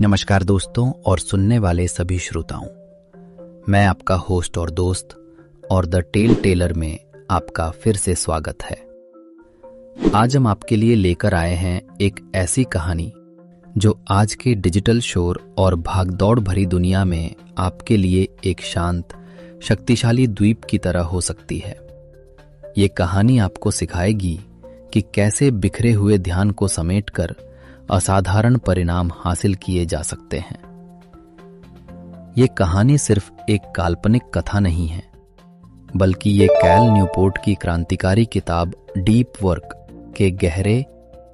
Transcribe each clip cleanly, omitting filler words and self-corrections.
नमस्कार दोस्तों और सुनने वाले सभी श्रोताओं, मैं आपका होस्ट और दोस्त और द टेल टेलर में आपका फिर से स्वागत है। आज हम आपके लिए लेकर आए हैं एक ऐसी कहानी जो आज के डिजिटल शोर और भागदौड़ भरी दुनिया में आपके लिए एक शांत, शक्तिशाली द्वीप की तरह हो सकती है। ये कहानी आपको सिखाएगी कि कैसे बिखरे हुए ध्यान को समेटकर असाधारण परिणाम हासिल किए जा सकते हैं। ये कहानी सिर्फ एक काल्पनिक कथा नहीं है, बल्कि ये कैल न्यूपोर्ट की क्रांतिकारी किताब डीप वर्क के गहरे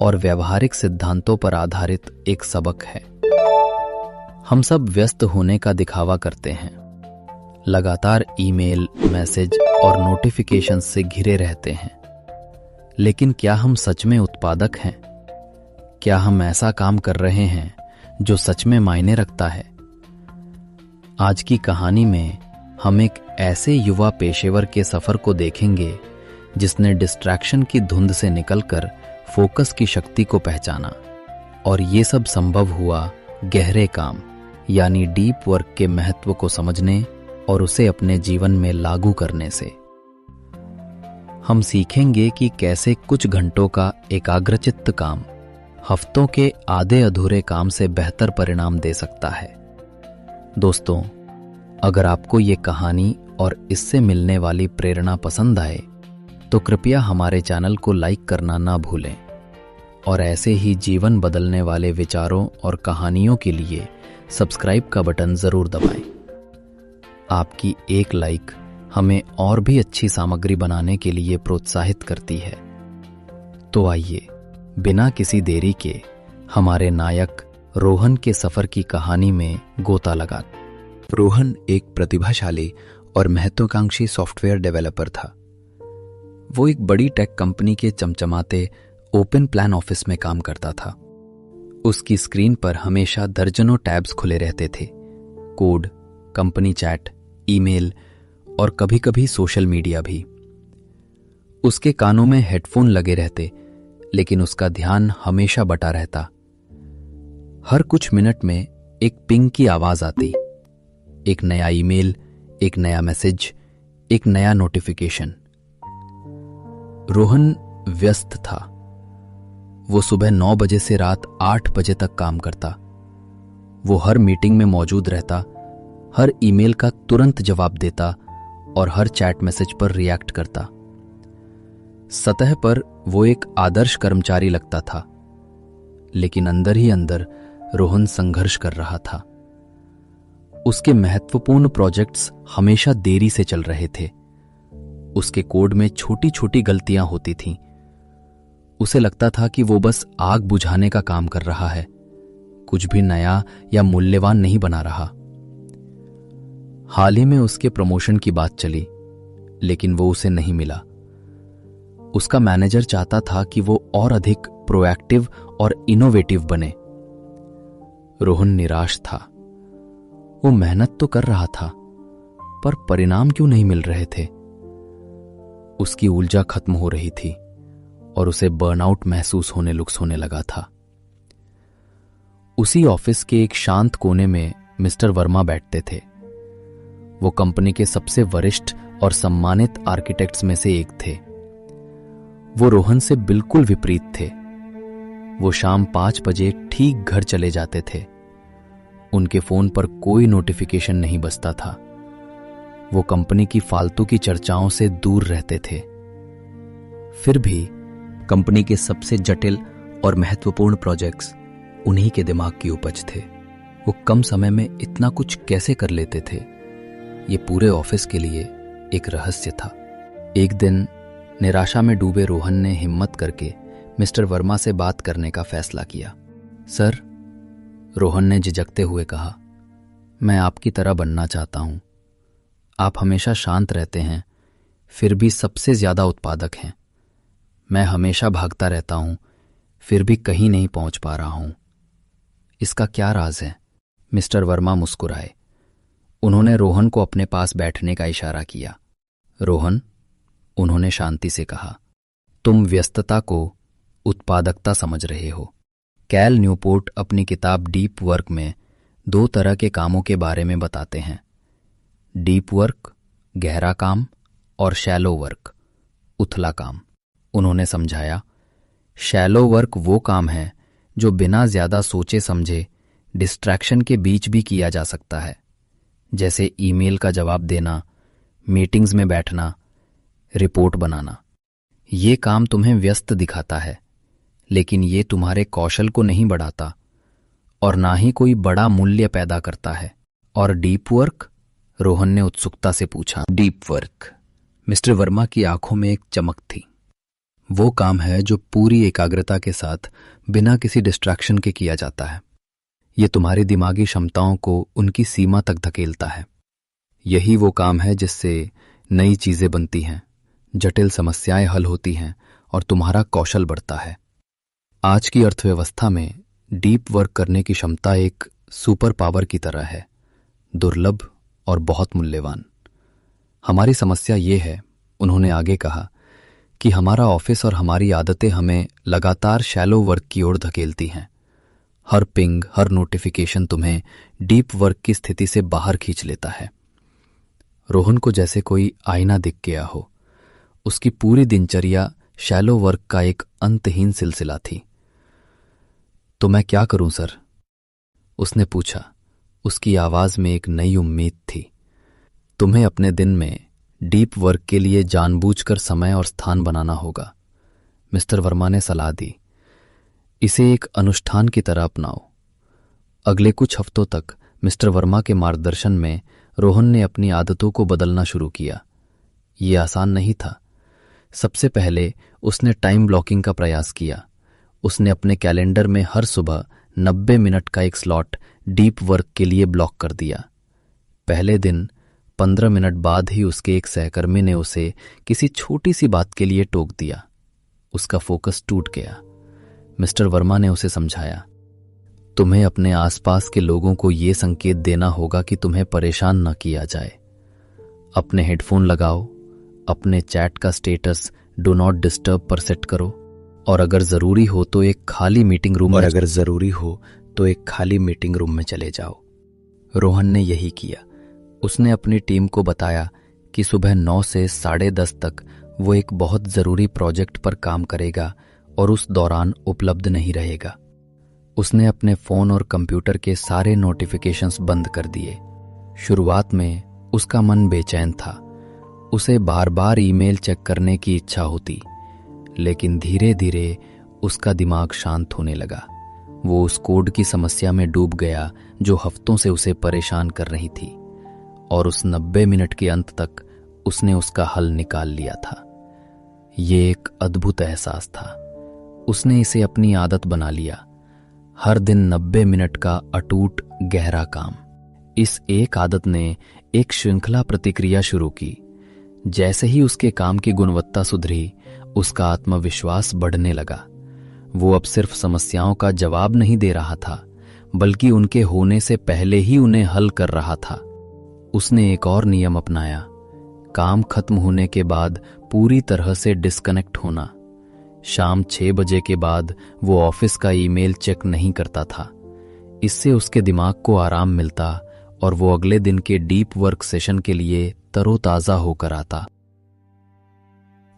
और व्यवहारिक सिद्धांतों पर आधारित एक सबक है। हम सब व्यस्त होने का दिखावा करते हैं, लगातार ईमेल, मैसेज और नोटिफिकेशंस से घिरे रहते हैं। लेकिन क्या हम सच में उत्पादक हैं? क्या हम ऐसा काम कर रहे हैं जो सच में मायने रखता है? आज की कहानी में हम एक ऐसे युवा पेशेवर के सफर को देखेंगे जिसने डिस्ट्रैक्शन की धुंध से निकलकर फोकस की शक्ति को पहचाना, और ये सब संभव हुआ गहरे काम यानी डीप वर्क के महत्व को समझने और उसे अपने जीवन में लागू करने से। हम सीखेंगे कि कैसे कुछ घंटों का एकाग्रचित्त काम हफ्तों के आधे अधूरे काम से बेहतर परिणाम दे सकता है। दोस्तों, अगर आपको ये कहानी और इससे मिलने वाली प्रेरणा पसंद आए तो कृपया हमारे चैनल को लाइक करना ना भूलें, और ऐसे ही जीवन बदलने वाले विचारों और कहानियों के लिए सब्सक्राइब का बटन जरूर दबाएं। आपकी एक लाइक हमें और भी अच्छी सामग्री बनाने के लिए प्रोत्साहित करती है। तो आइए, बिना किसी देरी के हमारे नायक रोहन के सफर की कहानी में गोता लगा। रोहन एक प्रतिभाशाली और महत्वाकांक्षी सॉफ्टवेयर डेवलपर था। वो एक बड़ी टेक कंपनी के चमचमाते ओपन प्लान ऑफिस में काम करता था। उसकी स्क्रीन पर हमेशा दर्जनों टैब्स खुले रहते थे, कोड, कंपनी चैट, ईमेल और कभी-कभी सोशल मीडिया भी। उसके कानों में हेडफोन लगे रहते, लेकिन उसका ध्यान हमेशा बटा रहता। हर कुछ मिनट में एक पिंग की आवाज आती, एक नया ईमेल, एक नया मैसेज, एक नया नोटिफिकेशन। रोहन व्यस्त था। वो सुबह 9 बजे से रात 8 बजे तक काम करता। वो हर मीटिंग में मौजूद रहता, हर ईमेल का तुरंत जवाब देता और हर चैट मैसेज पर रिएक्ट करता। सतह पर वो एक आदर्श कर्मचारी लगता था, लेकिन अंदर ही अंदर रोहन संघर्ष कर रहा था। उसके महत्वपूर्ण प्रोजेक्ट्स हमेशा देरी से चल रहे थे। उसके कोड में छोटी छोटी गलतियां होती थीं। उसे लगता था कि वो बस आग बुझाने का काम कर रहा है, कुछ भी नया या मूल्यवान नहीं बना रहा। हाल ही में उसके प्रमोशन की बात चली, लेकिन वो उसे नहीं मिला। उसका मैनेजर चाहता था कि वो और अधिक प्रोएक्टिव और इनोवेटिव बने। रोहन निराश था। वो मेहनत तो कर रहा था, पर परिणाम क्यों नहीं मिल रहे थे? उसकी ऊर्जा खत्म हो रही थी और उसे बर्नआउट महसूस होने लगा था। उसी ऑफिस के एक शांत कोने में मिस्टर वर्मा बैठते थे। वो कंपनी के सबसे वरिष्ठ और सम्मानित आर्किटेक्ट्स में से एक थे। वो रोहन से बिल्कुल विपरीत थे। वो शाम 5 बजे ठीक घर चले जाते थे। उनके फोन पर कोई नोटिफिकेशन नहीं बजता था। वो कंपनी की फालतू की चर्चाओं से दूर रहते थे। फिर भी कंपनी के सबसे जटिल और महत्वपूर्ण प्रोजेक्ट्स उन्हीं के दिमाग की उपज थे। वो कम समय में इतना कुछ कैसे कर लेते थे, ये पूरे ऑफिस के लिए एक रहस्य था। एक दिन निराशा में डूबे रोहन ने हिम्मत करके मिस्टर वर्मा से बात करने का फैसला किया। सर, रोहन ने झिझकते हुए कहा, मैं आपकी तरह बनना चाहता हूं। आप हमेशा शांत रहते हैं, फिर भी सबसे ज्यादा उत्पादक हैं। मैं हमेशा भागता रहता हूं, फिर भी कहीं नहीं पहुंच पा रहा हूं। इसका क्या राज है? मिस्टर वर्मा मुस्कुराए। उन्होंने रोहन को अपने पास बैठने का इशारा किया। रोहन, उन्होंने शांति से कहा, तुम व्यस्तता को उत्पादकता समझ रहे हो। कैल न्यूपोर्ट अपनी किताब डीप वर्क में 2 तरह के कामों के बारे में बताते हैं, डीप वर्क गहरा काम और शैलो वर्क उथला काम। उन्होंने समझाया, शैलो वर्क वो काम है जो बिना ज्यादा सोचे समझे डिस्ट्रैक्शन के बीच भी किया जा सकता है, जैसे ईमेल का जवाब देना, मीटिंग्स में बैठना, रिपोर्ट बनाना। ये काम तुम्हें व्यस्त दिखाता है, लेकिन ये तुम्हारे कौशल को नहीं बढ़ाता और ना ही कोई बड़ा मूल्य पैदा करता है। और डीप वर्क? रोहन ने उत्सुकता से पूछा। Deep work? मिस्टर वर्मा की आंखों में एक चमक थी। वो काम है जो पूरी एकाग्रता के साथ बिना किसी डिस्ट्रैक्शन के किया जाता है। ये तुम्हारी दिमागी क्षमताओं को उनकी सीमा तक धकेलता है। यही वो काम है जिससे नई चीजें बनती हैं, जटिल समस्याएं हल होती हैं और तुम्हारा कौशल बढ़ता है। आज की अर्थव्यवस्था में डीप वर्क करने की क्षमता एक सुपर पावर की तरह है, दुर्लभ और बहुत मूल्यवान। हमारी समस्या ये है, उन्होंने आगे कहा, कि हमारा ऑफिस और हमारी आदतें हमें लगातार शैलो वर्क की ओर धकेलती हैं। हर पिंग, हर नोटिफिकेशन तुम्हें डीप वर्क की स्थिति से बाहर खींच लेता है। रोहन को जैसे कोई आईना दिख गया हो। उसकी पूरी दिनचर्या शैलो वर्क का एक अंतहीन सिलसिला थी। तो मैं क्या करूं सर? उसने पूछा। उसकी आवाज में एक नई उम्मीद थी। तुम्हें अपने दिन में डीप वर्क के लिए जानबूझकर समय और स्थान बनाना होगा, मिस्टर वर्मा ने सलाह दी। इसे एक अनुष्ठान की तरह अपनाओ। अगले कुछ हफ्तों तक मिस्टर वर्मा के मार्गदर्शन में रोहन ने अपनी आदतों को बदलना शुरू किया। ये आसान नहीं था। सबसे पहले उसने टाइम ब्लॉकिंग का प्रयास किया। उसने अपने कैलेंडर में हर सुबह 90 मिनट का एक स्लॉट डीप वर्क के लिए ब्लॉक कर दिया। पहले दिन 15 मिनट बाद ही उसके एक सहकर्मी ने उसे किसी छोटी सी बात के लिए टोक दिया। उसका फोकस टूट गया। मिस्टर वर्मा ने उसे समझाया, तुम्हें अपने आसपास के लोगों को यह संकेत देना होगा कि तुम्हें परेशान न किया जाए। अपने हेडफोन लगाओ, अपने चैट का स्टेटस डू नॉट डिस्टर्ब पर सेट करो और अगर जरूरी हो तो एक खाली मीटिंग रूम में चले जाओ। रोहन ने यही किया। उसने अपनी टीम को बताया कि सुबह 9 से 10:30 तक वो एक बहुत जरूरी प्रोजेक्ट पर काम करेगा और उस दौरान उपलब्ध नहीं रहेगा। उसने अपने फोन और कंप्यूटर के सारे नोटिफिकेशंस बंद कर दिए। शुरुआत में उसका मन बेचैन था। उसे बार बार ईमेल चेक करने की इच्छा होती, लेकिन धीरे धीरे उसका दिमाग शांत होने लगा। वो उस कोड की समस्या में डूब गया जो हफ्तों से उसे परेशान कर रही थी, और उस 90 मिनट के अंत तक उसने उसका हल निकाल लिया था। ये एक अद्भुत एहसास था। उसने इसे अपनी आदत बना लिया। हर दिन 90 मिनट का अटूट गहरा काम। इस एक आदत ने एक श्रृंखला प्रतिक्रिया शुरू की। जैसे ही उसके काम की गुणवत्ता सुधरी, उसका आत्मविश्वास बढ़ने लगा। वो अब सिर्फ समस्याओं का जवाब नहीं दे रहा था, बल्कि उनके होने से पहले ही उन्हें हल कर रहा था। उसने एक और नियम अपनाया, काम खत्म होने के बाद पूरी तरह से डिस्कनेक्ट होना। शाम 6 बजे के बाद वो ऑफिस का ईमेल चेक नहीं करता था। इससे उसके दिमाग को आराम मिलता और वो अगले दिन के डीप वर्क सेशन के लिए तरोताजा होकर आता।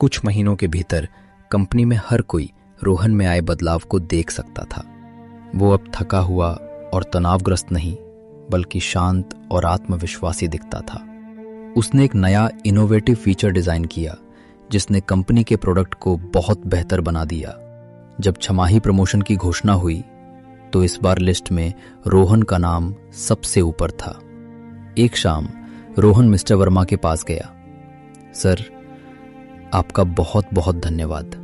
कुछ महीनों के भीतर कंपनी में हर कोई रोहन में आए बदलाव को देख सकता था। वो अब थका हुआ और तनावग्रस्त नहीं, बल्कि शांत और आत्मविश्वासी दिखता था। उसने एक नया इनोवेटिव फीचर डिजाइन किया जिसने कंपनी के प्रोडक्ट को बहुत बेहतर बना दिया। जब छमाही प्रमोशन की घोषणा हुई तो इस बार लिस्ट में रोहन का नाम सबसे ऊपर था। एक शाम रोहन मिस्टर वर्मा के पास गया। सर, आपका बहुत बहुत धन्यवाद।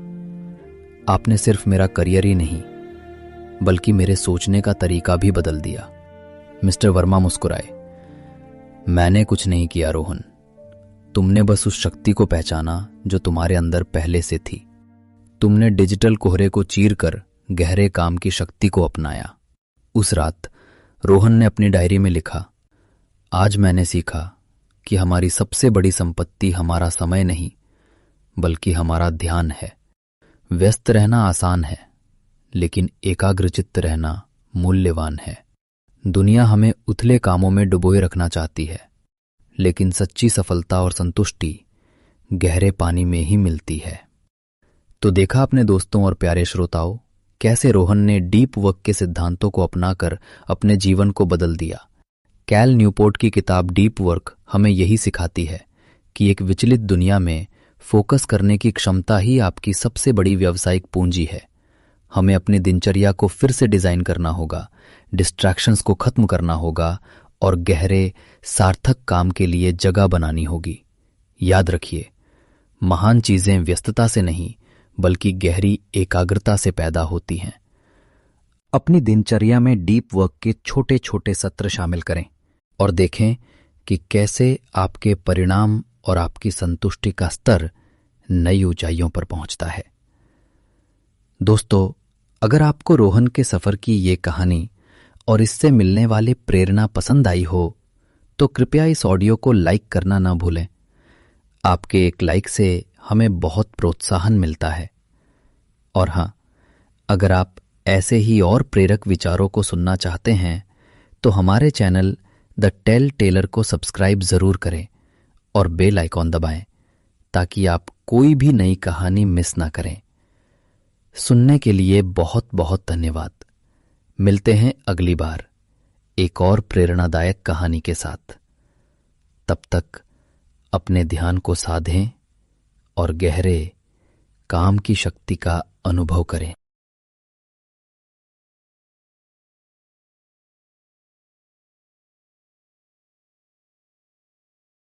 आपने सिर्फ मेरा करियर ही नहीं, बल्कि मेरे सोचने का तरीका भी बदल दिया। मिस्टर वर्मा मुस्कुराए। मैंने कुछ नहीं किया रोहन, तुमने बस उस शक्ति को पहचाना जो तुम्हारे अंदर पहले से थी। तुमने डिजिटल कोहरे को चीरकर गहरे काम की शक्ति को अपनाया। उस रात रोहन ने अपनी डायरी में लिखा, आज मैंने सीखा कि हमारी सबसे बड़ी संपत्ति हमारा समय नहीं, बल्कि हमारा ध्यान है। व्यस्त रहना आसान है, लेकिन एकाग्रचित्त रहना मूल्यवान है। दुनिया हमें उथले कामों में डुबोए रखना चाहती है, लेकिन सच्ची सफलता और संतुष्टि गहरे पानी में ही मिलती है। तो देखा अपने दोस्तों और प्यारे श्रोताओं, कैसे रोहन ने डीप वर्क के सिद्धांतों को अपनाकर अपने जीवन को बदल दिया। कैल न्यूपोर्ट की किताब डीप वर्क हमें यही सिखाती है कि एक विचलित दुनिया में फोकस करने की क्षमता ही आपकी सबसे बड़ी व्यावसायिक पूंजी है। हमें अपनी दिनचर्या को फिर से डिजाइन करना होगा, डिस्ट्रैक्शंस को खत्म करना होगा और गहरे सार्थक काम के लिए जगह बनानी होगी। याद रखिए, महान चीजें व्यस्तता से नहीं बल्कि गहरी एकाग्रता से पैदा होती हैं। अपनी दिनचर्या में डीप वर्क के छोटे छोटे सत्र शामिल करें और देखें कि कैसे आपके परिणाम और आपकी संतुष्टि का स्तर नई ऊंचाइयों पर पहुंचता है। दोस्तों, अगर आपको रोहन के सफर की ये कहानी और इससे मिलने वाली प्रेरणा पसंद आई हो तो कृपया इस ऑडियो को लाइक करना ना भूलें। आपके एक लाइक से हमें बहुत प्रोत्साहन मिलता है। और हाँ, अगर आप ऐसे ही और प्रेरक विचारों को सुनना चाहते हैं तो हमारे चैनल द टेल टेलर को सब्सक्राइब जरूर करें और बेल आइकॉन दबाएं ताकि आप कोई भी नई कहानी मिस ना करें। सुनने के लिए बहुत बहुत धन्यवाद। मिलते हैं अगली बार एक और प्रेरणादायक कहानी के साथ। तब तक अपने ध्यान को साधें और गहरे काम की शक्ति का अनुभव करें।